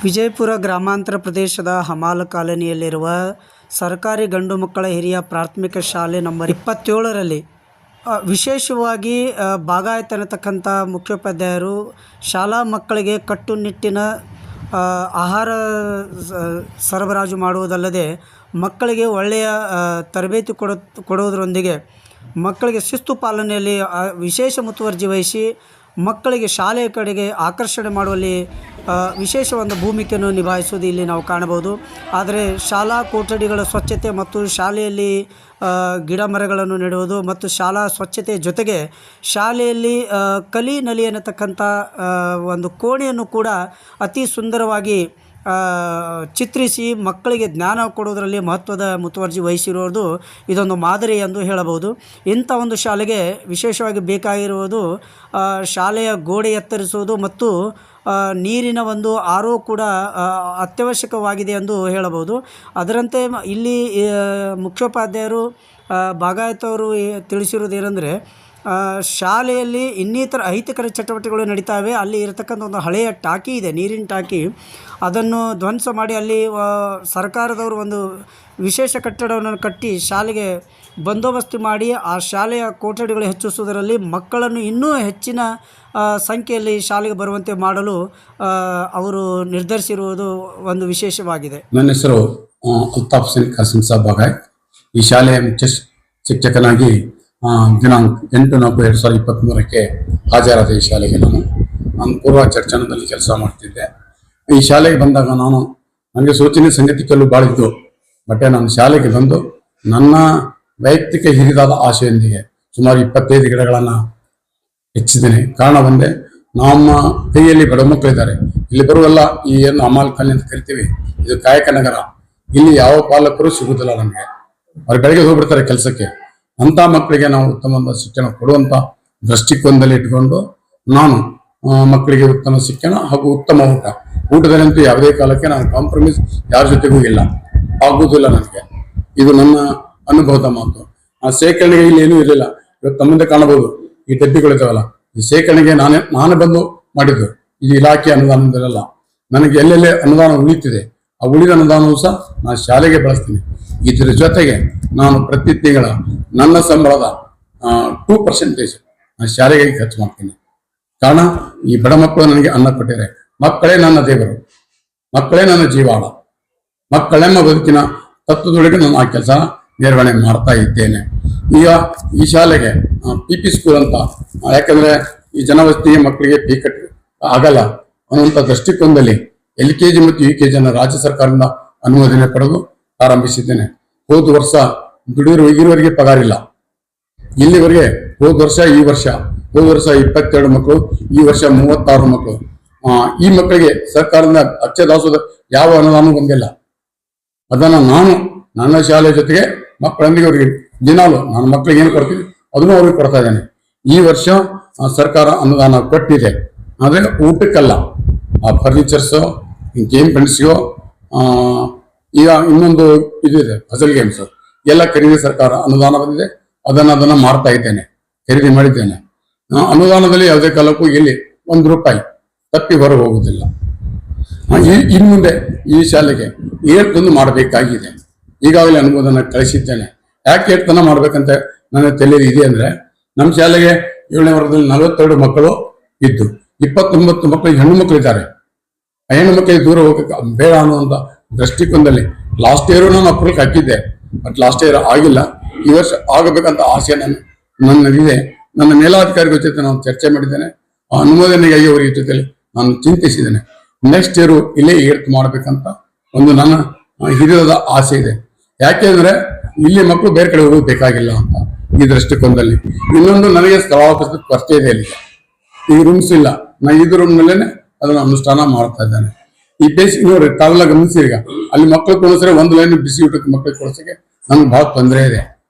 ವಿಜಯಪುರ ಗ್ರಾಮಾಂತರ ಪ್ರದೇಶದ ಹಮಾಲ ಕಾಲೋನಿಯಲ್ಲಿರುವ ಸರ್ಕಾರಿ ಗಂಡು ಮಕ್ಕಳ ಹಿರಿಯ ಪ್ರಾಥಮಿಕ ಶಾಲೆ ನಂಬರ್ 27ರಲ್ಲಿ ವಿಶೇಷವಾಗಿ ಬಾಗಾಯತ ಅನ್ನತಕ್ಕಂಥ ಮುಖ್ಯೋಪಾಧ್ಯಾಯರು ಶಾಲಾ ಮಕ್ಕಳಿಗೆ ಕಟ್ಟುನಿಟ್ಟಿನ ಆಹಾರ ಸರಬರಾಜು ಮಾಡುವುದಲ್ಲದೆ ಮಕ್ಕಳಿಗೆ ಒಳ್ಳೆಯ ತರಬೇತಿ ಕೊಡುವುದರೊಂದಿಗೆ ಮಕ್ಕಳಿಗೆ ಶಿಸ್ತು ಪಾಲನೆಯಲ್ಲಿ ವಿಶೇಷ ಮುತುವರ್ಜಿ ವಹಿಸಿ ಮಕ್ಕಳಿಗೆ ಶಾಲೆಯ ಕಡೆಗೆ ಆಕರ್ಷಣೆ ಮಾಡುವಲ್ಲಿ ವಿಶೇಷ ಒಂದು ಭೂಮಿಕೆಯನ್ನು ನಿಭಾಯಿಸುವುದು ಇಲ್ಲಿ ನಾವು ಕಾಣಬಹುದು. ಆದರೆ ಶಾಲಾ ಕೊಠಡಿಗಳ ಸ್ವಚ್ಛತೆ ಮತ್ತು ಶಾಲೆಯಲ್ಲಿ ಗಿಡ ಮರಗಳನ್ನು ನೆಡುವುದು ಮತ್ತು ಶಾಲಾ ಸ್ವಚ್ಛತೆಯ ಜೊತೆಗೆ ಶಾಲೆಯಲ್ಲಿ ಕಲಿ ನಲಿ ಅನ್ನತಕ್ಕಂಥ ಒಂದು ಕೋಣೆಯನ್ನು ಕೂಡ ಅತಿ ಸುಂದರವಾಗಿ ಚಿತ್ರಿಸಿ ಮಕ್ಕಳಿಗೆ ಜ್ಞಾನ ಕೊಡುವುದರಲ್ಲಿ ಮಹತ್ವದ ಮುತುವರ್ಜಿ ವಹಿಸಿರುವುದು ಇದೊಂದು ಮಾದರಿ ಎಂದು ಹೇಳಬಹುದು. ಇಂಥ ಒಂದು ಶಾಲೆಗೆ ವಿಶೇಷವಾಗಿ ಬೇಕಾಗಿರುವುದು ಶಾಲೆಯ ಗೋಡೆ ಎತ್ತರಿಸುವುದು ಮತ್ತು ನೀರಿನ ಒಂದು ಆರೋ ಕೂಡ ಅತ್ಯವಶ್ಯಕವಾಗಿದೆ ಎಂದು ಹೇಳಬಹುದು. ಅದರಂತೆ ಇಲ್ಲಿ ಮುಖ್ಯೋಪಾಧ್ಯಾಯರು ಬಾಗಾಯತವರು ತಿಳಿಸಿರುವುದೇನೆಂದರೆ ಶಾಲೆಯಲ್ಲಿ ಇನ್ನಿತರ ಅಹಿತಕರ ಚಟುವಟಿಕೆಗಳು ನಡೀತಾವೆ. ಅಲ್ಲಿ ಇರತಕ್ಕಂಥ ಒಂದು ಹಳೆಯ ಟಾಕಿ ಇದೆ, ನೀರಿನ ಟಾಕಿ, ಅದನ್ನು ಧ್ವಂಸ ಮಾಡಿ ಅಲ್ಲಿ ಸರ್ಕಾರದವರು ಒಂದು ವಿಶೇಷ ಕಟ್ಟಡವನ್ನು ಕಟ್ಟಿ ಶಾಲೆಗೆ ಬಂದೋಬಸ್ತು ಮಾಡಿ ಆ ಶಾಲೆಯ ಕೊಠಡಿಗಳು ಹೆಚ್ಚಿಸುವುದರಲ್ಲಿ ಮಕ್ಕಳನ್ನು ಇನ್ನೂ ಹೆಚ್ಚಿನ ಸಂಖ್ಯೆಯಲ್ಲಿ ಶಾಲೆಗೆ ಬರುವಂತೆ ಮಾಡಲು ಅವರು ನಿರ್ಧರಿಸಿರುವುದು ಒಂದು ವಿಶೇಷವಾಗಿದೆ. ನನ್ನ ಹೆಸರು ಅಲ್ತಾಫ್ ಹುಸೇನ್ ಕಾಸಿಂ ಸಾಬ್ ಬಾಗಾಯತ್. ಈ ಶಾಲೆಯ ಮುಖ್ಯ ಶಿಕ್ಷಕನಾಗಿ ದಿನಾಂಕ 8/4/2023 ಹಾಜರಾದ ಈ ಶಾಲೆಗೆ ನಾನು ಪೂರ್ವ ಚರ್ಚನದಲ್ಲಿ ಕೆಲಸ ಮಾಡ್ತಿದ್ದೆ. ಈ ಶಾಲೆಗೆ ಬಂದಾಗ ನನಗೆ ಸೂಚನೆ ಸಂಗತಿ ಕೆಲವು ಬಾಳಿದ್ದು, ಬಟ್ ನಾನು ಶಾಲೆಗೆ ಬಂದು ನನ್ನ ವೈಯಕ್ತಿಕ ಹಿರಿದಾದ ಆಶೆಯೊಂದಿಗೆ ಸುಮಾರು 25 ಗಿಡಗಳನ್ನು ಹೆಚ್ಚಿದ್ದೇನೆ. ಕಾರಣ ಒಂದೇ, ನಮ್ಮ ಕೈಯಲ್ಲಿ ಬಡ ಮಕ್ಕಳಿದ್ದಾರೆ. ಇಲ್ಲಿ ಬರುವಲ್ಲ ಈ ಏನು ಹಮಾಲ್ ಕಾಲನಿ ಅಂತ ಕರಿತೀವಿ, ಇದು ಕಾಯಕ ನಗರ. ಇಲ್ಲಿ ಯಾವ ಪಾಲಕರು ಸಿಗುವುದಿಲ್ಲ ನಮಗೆ. ಅವ್ರು ಬೆಳಗ್ಗೆ ಹೋಗ್ಬಿಡ್ತಾರೆ ಕೆಲಸಕ್ಕೆ. ಅಂಥ ಮಕ್ಕಳಿಗೆ ನಾವು ಉತ್ತಮವಾದ ಶಿಕ್ಷಣ ಕೊಡುವಂಥ ದೃಷ್ಟಿಕೋನದಲ್ಲಿ ಇಟ್ಕೊಂಡು ನಾನು ಮಕ್ಕಳಿಗೆ ಉತ್ತಮ ಶಿಕ್ಷಣ ಹಾಗೂ ಉತ್ತಮ ಊಟದಲ್ಲಂತೂ ಯಾವುದೇ ಕಾಲಕ್ಕೆ ನಾನು ಕಾಂಪ್ರಮೈಸ್ ಯಾರ ಜೊತೆಗೂ ಇಲ್ಲ, ಆಗುವುದಿಲ್ಲ ನನಗೆ. ಇದು ನನ್ನ ಅನುಭವದ ಮಾತು. ಆ ಶೇಖರಣೆಗೆ ಇಲ್ಲಿ ಏನೂ ಇರಲಿಲ್ಲ. ಇವತ್ತು ತಮ್ಮಂದೆ ಕಾಣಬಹುದು ಈ ಡಬ್ಬಿಗಳಿದ್ದಾವಲ್ಲ, ಈ ಶೇಖರಣೆಗೆ ನಾನೇ ಬಂದು ಮಾಡಿದ್ದು. ಇದು ಇಲಾಖೆ ಅನುದಾನದಲ್ಲ. ನನಗೆ ಎಲ್ಲೆಲ್ಲೇ ಅನುದಾನ ಉಳಿತಿದೆ ಆ ಉಳಿದ ಅನುದಾನವೂ ಸಹ ನಾನು ಶಾಲೆಗೆ ಬಳಸ್ತೀನಿ. ಇದರ ಜೊತೆಗೆ ನಾನು ಪ್ರತಿ ತಿಂಗಳ ನನ್ನ ಸಂಬಳದ 2% ನಾನು ಶಾಲೆಗೆ ಖರ್ಚು ಮಾಡ್ತೀನಿ. ಕಾರಣ, ಈ ಬಡ ಮಕ್ಕಳು ನನಗೆ ಅನ್ನ ಕೊಟ್ಟಿದ್ದಾರೆ. ಮಕ್ಕಳೇ ನನ್ನ ದೇವರು, ಮಕ್ಕಳೇ ನನ್ನ ಜೀವಾಳ, ಮಕ್ಕಳೆಂಬ ಬದುಕಿನ ತತ್ವದೊಳಗೆ ನಾನು ಆ ಕೆಲಸ ನಿರ್ವಹಣೆ ಮಾಡ್ತಾ ಇದ್ದೇನೆ. ಈಗ ಈ ಶಾಲೆಗೆ PP ಸ್ಕೂಲ್ ಅಂತ, ಯಾಕಂದ್ರೆ ಈ ಜನವಸತಿಗೆ ಮಕ್ಕಳಿಗೆ ಫೀ ಕಟ್ಟಿ ಆಗಲ್ಲ ಅನ್ನುವಂಥ ದೃಷ್ಟಿಕೋನದಲ್ಲಿ LKG ಮತ್ತು UKG ರಾಜ್ಯ ಸರ್ಕಾರದಿಂದ ಅನುಮೋದನೆ ಪಡೆದು ಪ್ರಾರಂಭಿಸಿದ್ದೇನೆ. ಹೋದ ವರ್ಷ ಇರುವವರೆಗೆ ಪಗಾರಿಲ್ಲ. ಇಲ್ಲಿವರೆಗೆ ಹೋದ ವರ್ಷ 22 ಮಕ್ಕಳು, ಈ ವರ್ಷ 36 ಮಕ್ಕಳು. ಈ ಮಕ್ಕಳಿಗೆ ಸರ್ಕಾರದಿಂದ ಅಚ್ಚದಾಸೋದ ಯಾವ ಅನುದಾನ ಬಂದಿಲ್ಲ. ಅದನ್ನು ನಾನು ನನ್ನ ಶಾಲೆ ಜೊತೆಗೆ ಮಕ್ಕಳೊಂದಿಗೆ ಅವರಿಗೆ ದಿನಾಲು ನನ್ನ ಮಕ್ಕಳಿಗೆ ಏನು ಕೊಡ್ತೀವಿ ಅದನ್ನು ಅವ್ರಿಗೆ ಕೊಡ್ತಾ ಇದ್ದೇನೆ. ಈ ವರ್ಷ ಸರ್ಕಾರ ಅನುದಾನ ಕೊಟ್ಟಿದೆ, ಆದರೆ ಊಟಕ್ಕಲ್ಲ, ಆ ಫರ್ನಿಚರ್ಸು, ಗೇಮ್ ಫ್ರೆಂಡ್ಸ್ಗೋ, ಈಗ ಇನ್ನೊಂದು ಇದೆ ಪಜಲ್ ಗೇಮ್ಸ್ ಎಲ್ಲ ಖರೀದಿ ಸರ್ಕಾರ ಅನುದಾನ ಬಂದಿದೆ. ಅದನ್ನು ಮಾಡ್ತಾ ಇದ್ದೇನೆ, ಖರೀದಿ ಮಾಡಿದ್ದೇನೆ. ಅನುದಾನದಲ್ಲಿ ಯಾವುದೇ ಕಾಲಕ್ಕೂ ಇಲ್ಲಿ ₹1 ತಪ್ಪಿ ಹೊರ ಹೋಗುವುದಿಲ್ಲ. ಇನ್ನು ಮುಂದೆ ಈ ಶಾಲೆಗೆ ಏರ್ತನ್ನು ಮಾಡಬೇಕಾಗಿದೆ. ಈಗಾಗಲೇ ಅನುಮೋದನೆ ಕಳಿಸಿದ್ದೇನೆ. ಯಾಕೆ ಏರ್ತನ ಮಾಡ್ಬೇಕಂತ ನನ್ನ ತಲೆಯಲ್ಲಿ ಇದೆ ಅಂದ್ರೆ, ನಮ್ಮ ಶಾಲೆಗೆ 7ನೇ ವರ್ಗದಲ್ಲಿ 42 ಮಕ್ಕಳು ಇದ್ದು 29 ಮಕ್ಕಳಿಗೆ ಹೆಣ್ಣು ಮಕ್ಕಳಿದ್ದಾರೆ. ಆ ಹೆಣ್ಣು ಮಕ್ಕಳಿಗೆ ದೂರ ಹೋಗಕ್ಕೆ ಬೇಡ ಅನ್ನುವಂಥ ದೃಷ್ಟಿಕೋನದಲ್ಲಿ ಲಾಸ್ಟ್ ಇಯರ್ ನಾನು ಅಪ್ರೂವಲ್ ಹಾಕಿದ್ದೆ, ಬಟ್ ಲಾಸ್ಟ್ ಇಯರ್ ಆಗಿಲ್ಲ. ಈ ವರ್ಷ ಆಗಬೇಕಂತ ಆಸೆ ನನ್ನದಿದೆ. ನನ್ನ ಮೇಲಾಧಿಕಾರಿಗಳ ಜೊತೆ ನಾನು ಚರ್ಚೆ ಮಾಡಿದ್ದೇನೆ. ಆ ಅನುಮೋದನೆಗಾಗಿ ಅವರ ಜೊತೆಲಿ ನಾನು ಚಿಂತಿಸಿದ್ದೇನೆ. ನೆಕ್ಸ್ಟ್ ಇಯರ್ ಇಲ್ಲೇ ಏರ್ತ್ ಮಾಡಬೇಕಂತ ಒಂದು ನನ್ನ ಹಿರಿಯದ ಆಸೆ ಇದೆ. ಯಾಕೆಂದ್ರೆ ಇಲ್ಲಿ ಮಕ್ಕಳು ಬೇರೆ ಕಡೆ ಹೋಗೋದು ಬೇಕಾಗಿಲ್ಲ ಅಂತ ಈ ದೃಷ್ಟಿಕೋನದಲ್ಲಿ. ಇನ್ನೊಂದು, ನನಗೆ ಸ್ಥಳಾವಕಾಶದ ಕೊರತೆ ಇದೆ. ಇಲ್ಲಿ ಈ ರೂಮ್ಸ್ ಇಲ್ಲ. ನಾ ಇದು ರೂಮ್ನಲ್ಲೇನೆ ಅದನ್ನು ಅನುಷ್ಠಾನ ಮಾಡ್ತಾ ಇದ್ದೇನೆ. ಈ ಬೇಸಿಗೆ ನೋಡಿ ತಾವೆಲ್ಲ ಗಮನಿಸಿ, ಈಗ ಅಲ್ಲಿ ಮಕ್ಕಳು ಕೊಡಿಸ್ರೆ 1 ಲೈನ್ ಬಿಸಿ ಊಟಕ್ಕೆ ಮಕ್ಕಳಿಗೆ ಕೊಡಿಸೋಕೆ ನನ್ಗೆ ಬಹಳ ತೊಂದರೆ ಇದೆ.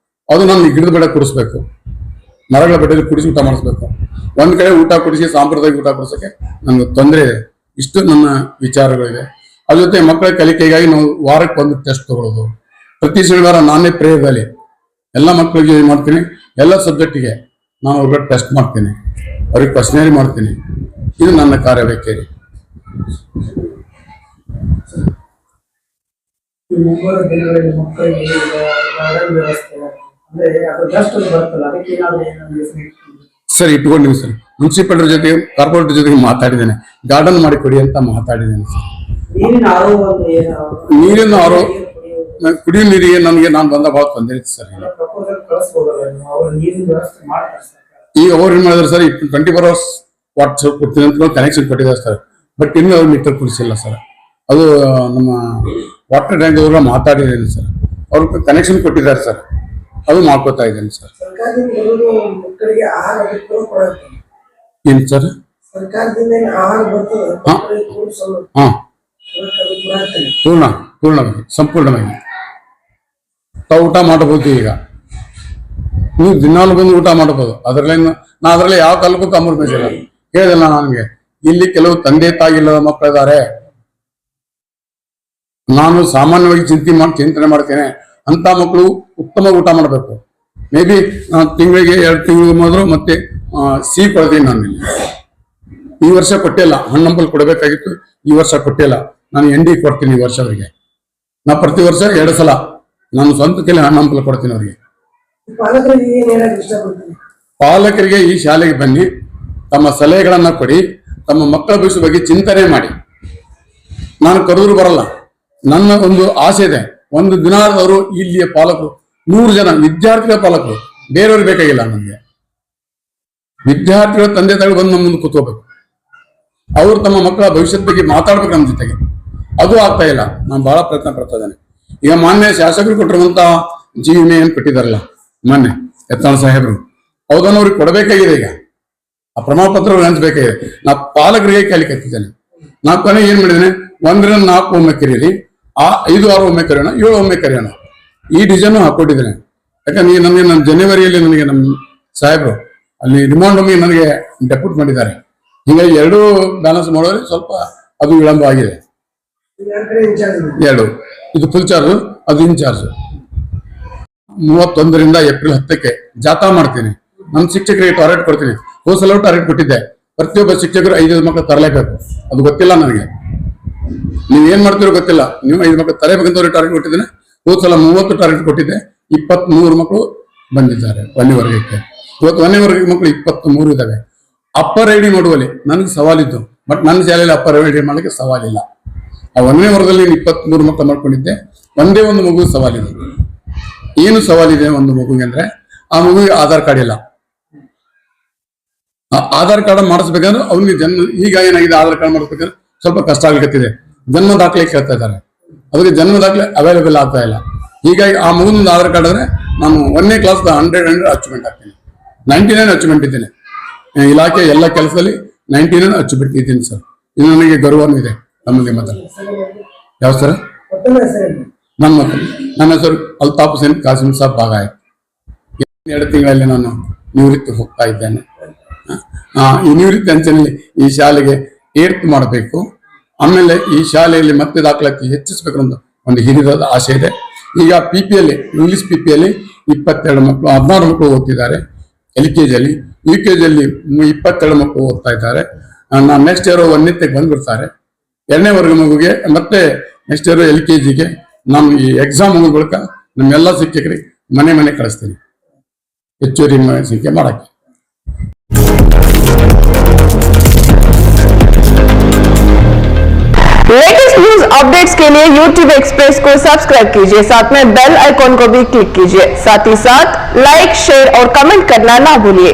ಅದು ನಾನು ಗಿಡದ ಬೆಳೆ ಕೊಡಿಸ್ಬೇಕು, ಮರಗಳ ಬೆಟ್ಟದಲ್ಲಿ ಕುಡಿಸಿ ಊಟ ಮಾಡಿಸ್ಬೇಕು. ಒಂದ್ ಕಡೆ ಊಟ ಕೊಡಿಸಿ ಸಾಂಪ್ರದಾಯಿಕ ಊಟ ಕೊಡಿಸೋಕೆ ನನ್ಗೆ ತೊಂದರೆ ಇದೆ. ಇಷ್ಟು ನನ್ನ ವಿಚಾರಗಳಿವೆ. ಅದ್ರ ಜೊತೆ ಮಕ್ಕಳ ಕಲಿಕೆಗಾಗಿ ನಾವು ವಾರಕ್ಕೆ 1 ಟೆಸ್ಟ್ ತಗೊಳ್ಳೋದು. ಪ್ರತಿ ಶನಿವಾರ ನಾನೇ ಪ್ರೇಯರ್ದಲ್ಲಿ ಎಲ್ಲ ಮಕ್ಕಳಿಗೆ ಏನು ಮಾಡ್ತೀನಿ, ಎಲ್ಲ ಸಬ್ಜೆಕ್ಟಿಗೆ ನಾನು ಅವ್ರಿಗೆ ಟೆಸ್ಟ್ ಮಾಡ್ತೀನಿ, ಅವ್ರಿಗೆ ಕ್ವಶನರಿ ಮಾಡ್ತೀನಿ. ಇದು ನನ್ನ ಕಾರ್ಯವೈಖರಿ. ಈ ಮುಂಬರುವ ದಿನಗಳಲ್ಲಿ ಮಕ್ಕಳಿಗೆ ಗಾರ್ಡನ್ ವ್ಯವಸ್ಥೆ ಅಂದ್ರೆ ಅದು ಜಸ್ಟ್ ಬರ್ತಲ್ಲ ಅದಕ್ಕೆ ಏನಾದ್ರು ಸರ್ ಇಟ್ಕೊಂಡಿವಿ ಸರ್. ಮುನ್ಸಿಪಾಲಿಟಿ ಜೊತೆಗೆ ಕಾರ್ಪೊರೇಟರ್ ಜೊತೆಗೆ ಮಾತಾಡಿದ್ದೇನೆ, ಗಾರ್ಡನ್ ಮಾಡಿ ಕೊಡಿ ಅಂತ ಮಾತಾಡಿದ್ದೇನೆ ಸರ್. ನೀರಿನ ಆರೋ ಕುಡಿಯುವ ನೀರಿಗೆ ನಾನು ಬಂದ ಭಾಳ ತೊಂದರೆ ಇತ್ತು ಸರ್. ಈಗ ಅವ್ರು ಏನ್ ಮಾಡಿದ್ರು ಸರ್, 24 hours ವಾಟ್ಸಪ್ ಕೊಡ್ತೀನಿ ಅಂತ ಕನೆಕ್ಷನ್ ಕೊಟ್ಟಿದ್ದಾರೆ ಸರ್. ಬಟ್ ಇನ್ನೂ ಅವ್ರು ಮೀಟರ್ ಕುಡಿಸಿಲ್ಲ ಸರ್. ಅದು ನಮ್ಮ ವಾಟರ್ ಟ್ಯಾಂಕ್ ಅವ್ರ ಮಾತಾಡಿದ್ದೇನೆ ಸರ್, ಅವ್ರು ಕನೆಕ್ಷನ್ ಕೊಟ್ಟಿದ್ದಾರೆ ಸರ್, ಅದು ಮಾಡ್ಕೋತಾ ಇದ್ದೇನೆ ಸರ್. ಏನ್ ಸರ್? ಹಾ ಪೂರ್ಣವಾಗಿ ಸಂಪೂರ್ಣವಾಗಿ ತಾವು ಊಟ ಮಾಡಬಹುದು. ಈಗ ನೀವು ದಿನಾಲು ಬಂದು ಊಟ ಮಾಡಬಹುದು. ಅದರಲ್ಲಿ ಯಾವ ಕಾಲಕ್ಕೂ ಕಾಂಪ್ರಮೈಸ್ ಇಲ್ಲ. ಹೇಳಿದಲ್ಲ ನನಗೆ, ಇಲ್ಲಿ ಕೆಲವು ತಂದೆ ತಾಯಿಲ್ಲದ ಮಕ್ಕಳಿದ್ದಾರೆ, ನಾನು ಸಾಮಾನ್ಯವಾಗಿ ಚಿಂತನೆ ಮಾಡ್ತೇನೆ ಅಂತ ಮಕ್ಕಳು ಉತ್ತಮ ಊಟ ಮಾಡಬೇಕು. ಮೇ ಬಿ ತಿಂಗಳಿಗೆ 2 ತಿಂಗಳು ಮೊದಲು ಮತ್ತೆ ಸಿಹಿ ಕೊಡ್ತೀನಿ. ನಾನು ಇಲ್ಲಿ ಈ ವರ್ಷ ಕೊಟ್ಟಿಲ್ಲ, ಹಣ್ಣಂಬಲ್ ಕೊಡಬೇಕಾಗಿತ್ತು, ಈ ವರ್ಷ ಕೊಟ್ಟಿಲ್ಲ. ನಾನು ಎಂಡಿ ಕೊಡ್ತೀನಿ ಈ ವರ್ಷ ಅವರಿಗೆ. ನಾ ಪ್ರತಿ ವರ್ಷ 2 ಸಲ ನಾನು ಸ್ವಂತ ಕೈಲಿ ಹಣ್ಣಂಬಲ್ ಕೊಡ್ತೀನಿ ಅವರಿಗೆ. ಪಾಲಕರಿಗೆ ಈ ಶಾಲೆಗೆ ಬನ್ನಿ, ತಮ್ಮ ಸಲಹೆಗಳನ್ನ ಕೊಡಿ, ತಮ್ಮ ಮಕ್ಕಳ ಭವಿಷ್ಯದ ಬಗ್ಗೆ ಚಿಂತನೆ ಮಾಡಿ. ನಾನು ಕರೆದ್ರು ಬರಲ್ಲ, ನನ್ನ ಒಂದು ಆಸೆ ಇದೆ, ಒಂದು ದಿನ ಅವರು ಇಲ್ಲಿಯ ಪಾಲಕರು 100 ಜನ ವಿದ್ಯಾರ್ಥಿಗಳ ಪಾಲಕರು, ಬೇರೆಯವ್ರು ಬೇಕಾಗಿಲ್ಲ. ನನಗೆ ವಿದ್ಯಾರ್ಥಿಗಳ ತಂದೆ ತಾಯಿ ಬಂದು ನಮ್ಮ ಮುಂದೆ ಕೂತ್ಕೋಬೇಕು, ಅವರು ತಮ್ಮ ಮಕ್ಕಳ ಭವಿಷ್ಯದ ಬಗ್ಗೆ ಮಾತಾಡ್ಬೇಕು ನಮ್ಮ ಜೊತೆಗೆ. ಅದು ಆಗ್ತಾ ಇಲ್ಲ. ನಾನು ಬಹಳ ಪ್ರಯತ್ನ ಪಡ್ತಾ ಇದ್ದೇನೆ. ಈಗ ಮಾನ್ಯ ಶಾಸಕರು ಕೊಟ್ಟಿರುವಂತ ಜೀವನ ಏನ್ ಕೊಟ್ಟಿದಾರಲ್ಲ ಮೊನ್ನೆ ಯತ್ನಾಳ್ ಸಾಹೇಬರು, ಹೌದನ್ನು ಅವ್ರಿಗೆ ಕೊಡಬೇಕಾಗಿದೆ. ಈಗ ಆ ಪ್ರಮಾಣ ಪತ್ರ ಹಂಚಬೇಕಾಗಿದೆ. ನಾ ಪಾಲಕರಿಗೆ ಕೇಳಿಕೆ ಹತ್ತಿದ್ದೇನೆ. ನಾ ಕೊನೆ ಏನ್ ಮಾಡಿದ್ದೇನೆ, 1 ರಿಂದ 4 ಒಮ್ಮೆ ಕರೀರಿ, 5-6 ಒಮ್ಮೆ ಕರೆಯೋಣ, 7 ಒಮ್ಮೆ ಕರೆಯೋಣ, ಈ ಡಿಸೈನ್ ಹಾಕೊಟ್ಟಿದ್ದೇನೆ. ಯಾಕಂದ್ರೆ ನನಗೆ ನನ್ನ ಜನವರಿಯಲ್ಲಿ ನನಗೆ ನಮ್ಮ ಸಾಹೇಬರು ಅಲ್ಲಿ ರಿಮಾಂಡ್ ಒಮ್ಮೆ ನನಗೆ ಡೆಪ್ಯೂಟ್ ಮಾಡಿದ್ದಾರೆ. ಹೀಗಾಗಿ 2 ಬ್ಯಾಲೆನ್ಸ್ ಮಾಡೋದ್ರೆ ಸ್ವಲ್ಪ ಅದು ವಿಳಂಬ ಆಗಿದೆ. 2 ಇದು ಫುಲ್ ಚಾರ್ಜ್, ಅದು ಇನ್ಚಾರ್ಜ್. 31 ರಿಂದ ಏಪ್ರಿಲ್ 10ಕ್ಕೆ ಜಾಥಾ ಮಾಡ್ತೀನಿ. ನಮ್ಮ ಶಿಕ್ಷಕರಿಗೆ ಟಾರ್ಗೆಟ್ ಕೊಡ್ತೀನಿ. ಹೋಸಲ ಟಾರ್ಗೆಟ್ ಕೊಟ್ಟಿದ್ದೆ, ಪ್ರತಿಯೊಬ್ಬ ಶಿಕ್ಷಕರು 5 ಮಕ್ಕಳು ತರಲೇಬೇಕು. ಅದು ಗೊತ್ತಿಲ್ಲ ನನಗೆ, ನೀವ್ ಏನ್ ಮಾಡ್ತಿರೋ ಗೊತ್ತಿಲ್ಲ. ನೀವು 5 ಮಕ್ಕಳು ತರಬೇಕಂತ ಟಾರ್ಗೆಟ್ ಕೊಟ್ಟಿದ್ದೇನೆ. ಹೋದ್ಸಲ 30 ಟಾರ್ಗೆಟ್ ಕೊಟ್ಟಿದ್ದೆ, 23 ಮಕ್ಕಳು ಬಂದಿದ್ದಾರೆ 1ನೇ ವರ್ಗಕ್ಕೆ. ಇವತ್ತು 1ನೇ ವರ್ಗಕ್ಕೆ ಮಕ್ಕಳು 23 ಇದ್ದಾವೆ. ಅಪ್ಪರ್ ಐಡಿ ಮಾಡುವಲ್ಲಿ ನನಗೆ ಸವಾಲಿತ್ತು, ಬಟ್ ನನ್ನ ಶಾಲೆಯಲ್ಲಿ ಅಪ್ಪರ್ ಐಡಿ ಮಾಡಲಿಕ್ಕೆ ಸವಾಲಿಲ್ಲ. ಆ 1ನೇ ವರ್ಗದಲ್ಲಿ 23 ಮಕ್ಕಳು ಮಾಡ್ಕೊಂಡಿದ್ದೆ. ಒಂದೇ ಒಂದು ಮಗು ಸವಾಲಿದೆ. ಏನು ಸವಾಲಿದೆ ಒಂದು ಮಗುಗೆ ಅಂದ್ರೆ, ಆ ಮಗುವಿಗೆ ಆಧಾರ್ ಕಾರ್ಡ್ ಇಲ್ಲ. ಆಧಾರ್ ಕಾರ್ಡ್ ಮಾಡಿಸ್ಬೇಕಂದ್ರೆ ಅವ್ನಿಗೆ ಈಗ ಏನಾಗಿದೆ, ಆಧಾರ್ ಕಾರ್ಡ್ ಮಾಡಿಸ್ಬೇಕಂದ್ರೆ ಸ್ವಲ್ಪ ಕಷ್ಟ ಆಗ್ಲಿಕ್ಕಿದೆ. ಜನ್ಮ ದಾಖಲೆ ಕೇಳ್ತಾ ಇದ್ದಾರೆ, ಅದಕ್ಕೆ ಜನ್ಮ ದಾಖಲೆ ಅವೈಲೇಬಲ್ ಆಗ್ತಾ ಇಲ್ಲ. ಹೀಗಾಗಿ ಆ ಮಗುವಿನ ಆಧಾರ್ ಕಾರ್ಡ್ ಅಂದ್ರೆ ನಾನು 1ನೇ ಕ್ಲಾಸ್ 100 ಅಚೀವ್ಮೆಂಟ್ ಆಗ್ತೀನಿ. 99 ಅಚೀವ್ಮೆಂಟ್ ಇದ್ದೇನೆ. ಇಲಾಖೆ ಎಲ್ಲ ಕೆಲಸದಲ್ಲಿ 99 ಅಚೀವ್ಮೆಂಟ್ ಇದ್ದೀನಿ ಸರ್. ಇದು ನನಗೆ ಗೌರವನೂ ಇದೆ ನಮ್ಮಲ್ಲಿ. ಮಾತ್ರ ಯಾವ ಸರ್? ನನ್ನ ಹೆಸರು ಅಲ್ತಾಫ್ ಹುಸೇನ್ ಕಾಸಿಂ ಸಾಬ್ ಬಾಗಾಯತ್. 2 ತಿಂಗಳಲ್ಲಿ ನಾನು ನಿವೃತ್ತಿ ಹೋಗ್ತಾ ಇದ್ದೇನೆ. ಈ ನಿವೃತ್ತಿ ಅಂಚನಲ್ಲಿ ಈ ಶಾಲೆಗೆ 8th ಮಾಡಬೇಕು. ಆಮೇಲೆ ಈ ಶಾಲೆಯಲ್ಲಿ ಮತ್ತೆ ದಾಖಲಾತಿ ಹೆಚ್ಚಿಸಬೇಕು ಅನ್ನೋ ಒಂದು ಹಿರಿದಾದ ಆಸೆ ಇದೆ. ಈಗ PPಯಲ್ಲಿ ಇಂಗ್ಲಿಷ್ PPಯಲ್ಲಿ 22 ಮಕ್ಕಳು, 16 ಮಕ್ಕಳು ಓದ್ತಿದ್ದಾರೆ LKGಯಲ್ಲಿ. UKGಯಲ್ಲಿ 22 ಮಕ್ಕಳು ಓದ್ತಾ ಇದ್ದಾರೆ. ನಾನು ನೆಕ್ಸ್ಟ್ ಇಯರ್ 1ನೇ ಬಂದ್ಬಿಡ್ತಾರೆ. 2ನೇ ವರ್ಗ ಮಗುಗೆ ಮತ್ತೆ ನೆಕ್ಸ್ಟ್ ಇಯರ್ LKGಗೆ ನಾನು ಈ ಎಕ್ಸಾಮ್ ಮುಗಿದ ಬಳಿಕ ನಮ್ಮೆಲ್ಲ ಶಿಕ್ಷಕರಿಗೆ ಮನೆ ಕಳಿಸ್ತೀನಿ ಹೆಚ್ಚುವರಿ ಸಂಖ್ಯೆ ಮಾಡಕ್ಕೆ. लेटेस्ट न्यूज अपडेट्स के लिए YouTube एक्सप्रेस को सब्सक्राइब कीजिए, साथ में बेल आइकॉन को भी क्लिक कीजिए। साथ ही साथ लाइक, शेयर और कमेंट करना ना भूलिए।